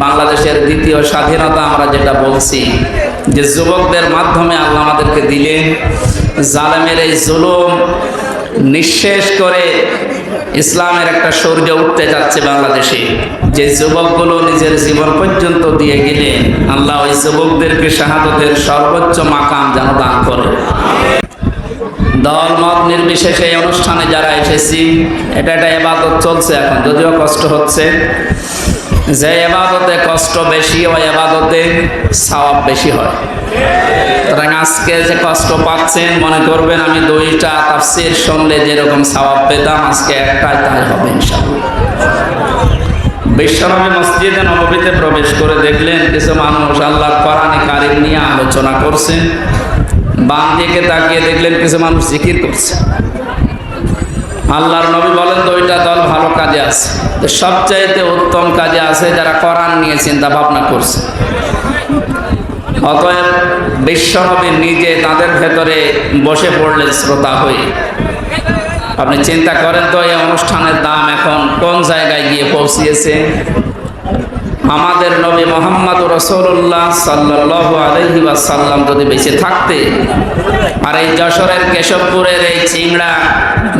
বাংলাদেশের দ্বিতীয় স্বাধীনতা আমরা যেটা বলছি যে যুবকদের মাধ্যমে আল্লাহ আমাদেরকে দিলেন, জালেমের এই জুলুম নিঃশেষ করে ইসলামের একটা সূর্য উঠতে যাচ্ছে বাংলাদেশে। যে যুবকগুলো নিজের জীবন পর্যন্ত দিয়ে গেলেন, আল্লাহ ওই যুবকদেরকে শাহাদাতের সর্বোচ্চ মাকাম যেন দান করে। দল মত নির্বিশেষে এই অনুষ্ঠানে যারা এসেছি, এটা একটা ইবাদত চলছে এখন, যদিও কষ্ট হচ্ছে। যে ইবাদতে কষ্ট বেশি, ওই ইবাদতে সওয়াব বেশি হয়। সুতরাং আজকে যে কষ্ট পাচ্ছেন, মনে করবেন আমি 2টা তাফসীর শুনলে যেরকম সওয়াব পেতাম, আজকে একটাই তাই হবে ইনশাআল্লাহ। বিশ্বনবী মসজিদে নববীতে প্রবেশ করে দেখলেন কিছু মানুষ আল্লাহর কোরআন কারীম নিয়ে আলোচনা করছেন। বাম দিকে তাকিয়ে দেখলেন কিছু মানুষ জিকির করছে। আল্লাহর নবী বলেন 2টা দল ভালো কাজে আছে, সবচাইতে উত্তম কাজে আছে যারা কোরআন নিয়ে চিন্তা ভাবনা করছে। অতএব বিশ্বনবী নিজে তাদের ভেতরে বসে পড়লেন শ্রোতা হয়ে। আপনি চিন্তা করেন তো এই অনুষ্ঠানের দাম এখন কোন জায়গায় গিয়ে পৌঁছিয়েছে। আমাদের নবী মুহাম্মদ রাসূলুল্লাহ সাল্লাল্লাহু আলাইহি ওয়াসাল্লাম যদি বেঁচে থাকতে আর এই যশোরের কেশবপুরের এই চিংড়া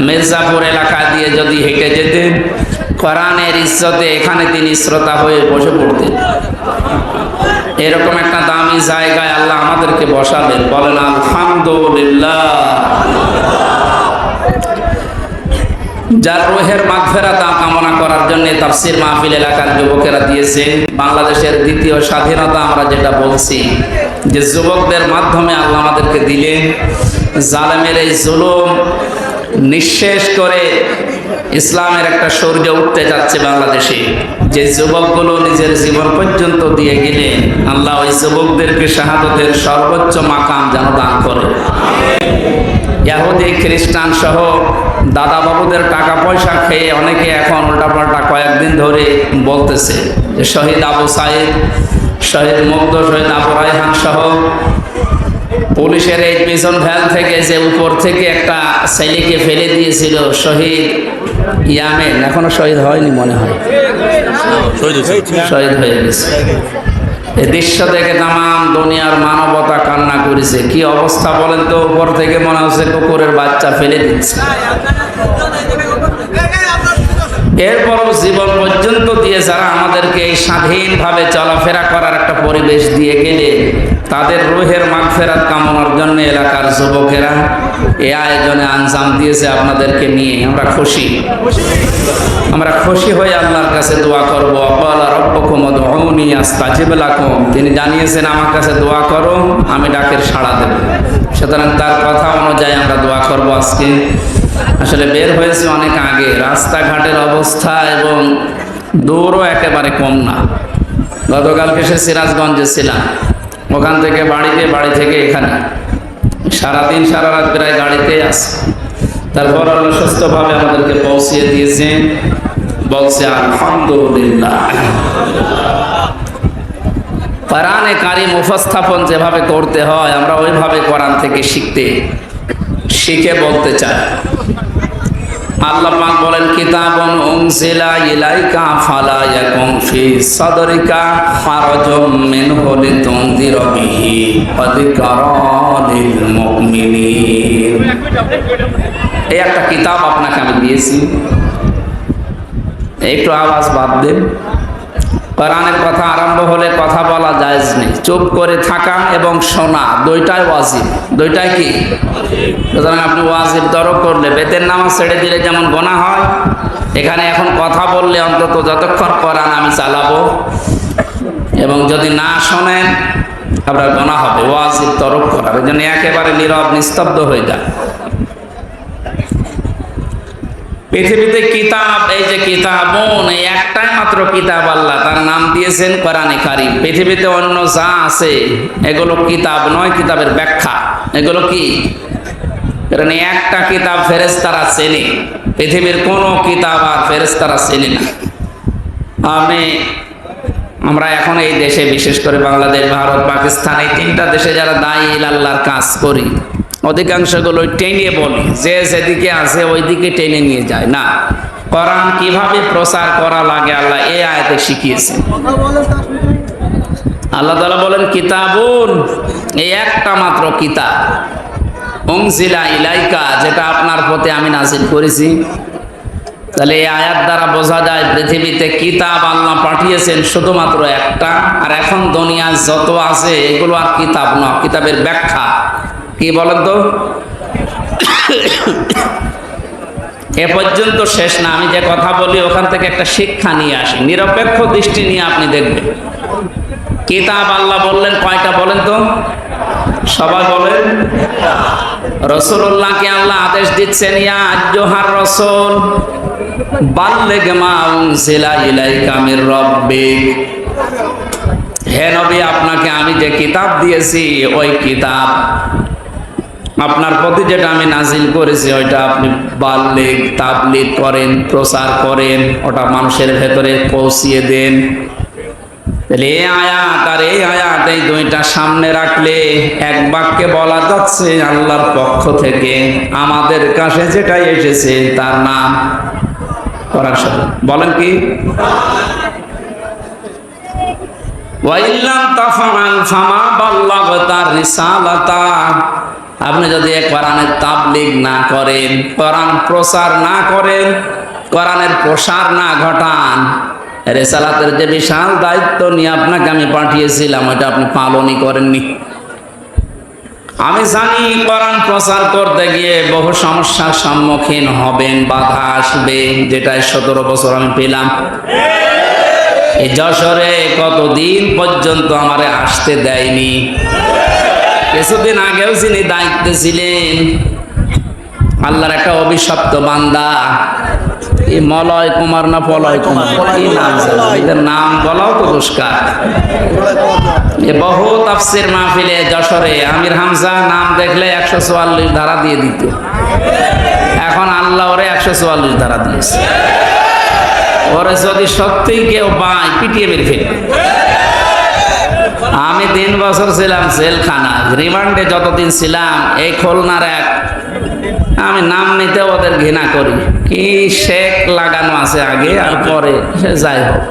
মির্জাপুর এলাকা দিয়ে যদি হেঁটে যেতেন, কোরআনের ইজ্জতে এখানে তিনি শ্রোতা হয়ে বসে পড়তেন। এরকম একটা দামি জায়গায় আল্লাহ আমাদেরকে বসাবেন, বলেন আলহামদুলিল্লাহ। যার রুহের মাগফিরাত কামনা করার জন্য তাফসীর মাহফিল এলাকার যুবকেরা দিয়েছে। বাংলাদেশের দ্বিতীয় স্বাধীনতা আমরা যেটা বলছি যে যুবকদের মাধ্যমে আল্লাহ আমাদেরকে দিলেন, জালেমের এই জুলুম নিঃশেষ করে ইসলামের একটা সূর্য উঠতে যাচ্ছে বাংলাদেশে। যে যুবকগুলো নিজের জীবন পর্যন্ত দিয়ে গেলেন, আল্লাহ ওই যুবকদেরকে শাহাদাতের সর্বোচ্চ মাকাম যেন দান করে। ইহুদি খ্রিস্টান সহ দাদা বাবুদের টাকা পয়সা খেয়ে অনেকে এখন উল্টাপাল্টা কয়েকদিন ধরে বলতেছে যে শহীদ আবু সাইদ, শহীদ মুগ্ধ, শহীদ আবু রায়হান সহ পুলিশের এই পিছন ভ্যান থেকে যে উপর থেকে একটা ছেলেকে ফেলে দিয়েছিল শহীদ ইয়ামেন, এখনো শহীদ হয়নি মনে হয়, শহীদ হয়ে গেছে। এই দৃশ্য দেখে তামাম দুনিয়ার মানবতা কান্না করেছে। কি অবস্থা বলেন তো, উপর থেকে মনে হচ্ছে কুকুরের বাচ্চা ফেলে দিচ্ছে। এরপরও জীবন পর্যন্ত দিয়ে যারা আমাদেরকে এই স্বাধীনভাবে চলাফেরা করার একটা পরিবেশ দিয়ে গেলে, তাদের রুহের মাগফিরাত কামনার জন্য এলাকার যুবকেরা এই আয়োজনে আঞ্জাম দিয়েছে আপনাদেরকে নিয়ে। আমরা খুশি হয়ে আল্লাহর কাছে দোয়া করব। ক্বালা রাব্বুকুম উদউনি আস্তাজিব লাকুম, তিনি জানিয়েছেন আমার কাছে দোয়া করো, আমি ডাকের সাড়া দেব। সুতরাং তার কথা অনুযায়ী আমরা দোয়া করব। আজকে আসলে বের হয়েছে অনেক আগে, রাস্তাঘাটের অবস্থা এবং দূরও একেবারে কম না। গতকালকে সে সিরাজগঞ্জে ছিলাম, ওখান থেকে বাড়িতে, বাড়ি থেকে এখানে সারাদিন সারা রাত প্রায় গাড়িতে আছে। তারপর আল্লাহ সুস্থভাবে আমাদেরকে পৌঁছিয়ে দিয়েছেন, বলছে আলহামদুলিল্লাহ। কোরআনে কারীম উপস্থাপন যেভাবে করতে হয়, আমরা ওইভাবে কোরআন থেকে শিখে বলতে চাই। আল্লাহ পাক বলেন কিতাবুন উনজিলা ইলাইকা ফালা ইয়াকুম ফি সাদরিকা হারাজুম মিনহু লিতুনদিরা বিহি ওয়া যিকরা লিল মুমিনিন। এই একটা কিতাব আপনাকে আমি দিয়েছি, একটু আওয়াজ বাদ দেন। কোরআনের কথা আরম্ভ হলে কথা বলা জায়েজ নেই, চুপ করে থাকা এবং শোনা দুইটাই ওয়াজিব। দুইটাই কি? সুতরাং আপনি ওয়াজিব তরক করলে, বেতের নামাজ ছেড়ে দিলে যেমন গুনাহ হয়, এখানে এখন কথা বললে অন্তত যতক্ষণ কোরআন আমি চালাবো এবং যদি না শোনেন আপনার গুনাহ হবে। ওয়াজিব তরক করার এই জন্য একেবারে নীরব নিস্তব্ধ হয়ে যায়। পৃথিবীতে কিতাব, এই যে কিতাবুন, এই একটাই মাত্র কিতাব আল্লাহ তার নাম দিয়েছেন কোরআনে কারীম। পৃথিবীতে অন্য যা আছে এগুলো কিতাব নয়, কিতাবের ব্যাখ্যা। এগুলো কি? কারণ একটা কিতাব ফেরেশতারা চেনে, পৃথিবীর কোনো কিতাব আর ফেরেশতারা চেনে না। আমরা এখন এই দেশে, বিশেষ করে বাংলাদেশ, ভারত, পাকিস্তান, এই 3টা দেশে যারা দায়ী আল্লাহর কাজ করি, অধিকাংশগুলো টেনে বলি, যে যেদিকে আছে ওই দিকে টেনে নিয়ে যায় না। কোরআন কিভাবে প্রচার করা লাগে আল্লাহ এই আয়াতে শিখিয়েছে। আল্লাহ তাআলা বলেন কিতাবুন, এই একটা মাত্র কিতাব, উনজিলা ইলাইকা, যেটা আপনার প্রতি আমি নাযিল করেছি। তাহলে এই আয়াত দ্বারা বোঝা যায় পৃথিবীতে কিতাব আল্লাহ পাঠিয়েছেন শুধুমাত্র একটা, আর এখন দুনিয়া যত আছে এগুলো আর কিতাব নয়, কিতাবের ব্যাখ্যা। কি বলেন তো? এ পর্যন্ত শেষ না, আমি যে কথা বলি ওখান থেকে একটা শিক্ষা নিয়ে আসি, নিরপেক্ষ দৃষ্টি নিয়ে আপনি দেখবেন। কিতাব আল্লাহ বললেন কয়টা বলেন তো? সবাই বলেন। রাসূলুল্লাহকে আল্লাহ আদেশ দিচ্ছেন, ইয়া আইয়ুহার রাসূল বাল্লিগ মা উনজিলা ইলাইকা মির রাব্বিক, হে নবী আপনাকে আমি যে কিতাব দিয়েছি ওই কিতাব, আপনার প্রতি যেটা আমি নাজিল করেছি ওইটা আপনি বাল্লিগ, তাবলীগ করেন, প্রচার করেন, ওটা মানুষের ভেতরে পৌঁছিয়ে দেন। তাহলে এই আয়াত আর এই আয়াত, এই দুইটা সামনে রাখলে এক বাক্যে বলা যাচ্ছে আল্লাহর পক্ষ থেকে আমাদের কাছে যেটা এসেছে তার নাম কোরআন শরীফ। বলেন কি? ওয়াইল্লাম তাফআল ফামা বাল্লাগতা রিসালাতা, আপনি যদি কোরআনের তাবলীগ না করেন, কোরআন প্রচার না করেন, কোরআনের প্রসার না ঘটান, রিসালাতের যে বিশাল দায়িত্ব নিয়ে আপনাকে আমি পাঠিয়েছিলাম ওটা আপনি পালনই করেননি। আমি জানি কোরআন প্রচার করতে গিয়ে বহু সমস্যার সম্মুখীন হবেন, বাধা আসবে, যেটা 17 বছর আমি পেলাম। এই যশোরে কতদিন পর্যন্ত আমারে আসতে দেয়নি। কিছুদিন আগেও যিনি দায়িত্বে ছিলেন, আল্লাহর একটা অভিশপ্ত বান্দা, এই মলয় কুমার না পলয় কুমার, কি নাম, এদের নাম বলাও তো দুষ্কার। এ বহু তাফসীর মাহফিলে যশোরে আমির হামজা নাম দেখলে 144 ধারা দিয়ে দিত, এখন আল্লাহ ওরে 144 ধারা দিয়েছে। ওরে যদি সত্যিই কেউ পায় পিটিয়ে বের ফেলবে। আমি 3 বছর ছিলাম জেলখানা, রিমান্ডে যতদিন ছিলাম, এই খুলনার এক, আমি নাম নিতে ওদের ঘৃণা করি, কি শেখ লাগানো আছে আগে আর পরে, সে যাই হোক,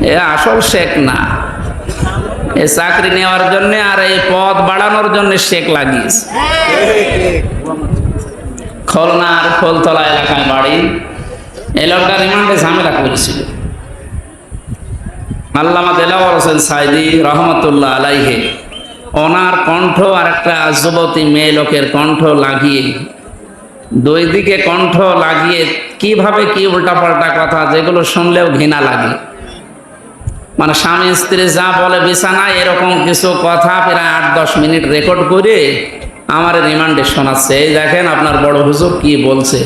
এ আসল শেখ না, এ চাকরি নেওয়ার জন্য আর এই পদ বাড়ানোর জন্য শেখ লাগিয়েছে। খুলনার ফুলতলা এলাকায় বাড়ি। এই লোকটা রিমান্ডে ঝামেলা করেছিল। আল্লামা দেলাওয়ার হোসেন সাইদি রহমতুল্লাহ আলাইহি, ওনার কণ্ঠ আর একটা যুবতী মেয়ে লোকের কণ্ঠ লাগিয়ে, দুই দিকে কণ্ঠ লাগিয়ে কিভাবে কি উল্টাপাল্টা কথা, যেগুলো শুনলেও ঘৃণা লাগে। মানে স্বামী স্ত্রী যা বলে বিছানায় এরকম কিছু কথা প্রায় 8-10 মিনিট রেকর্ড করে আমার রিমান্ডে শোনাচ্ছে। এই দেখেন আপনার বড় হুজুর কি বলছে।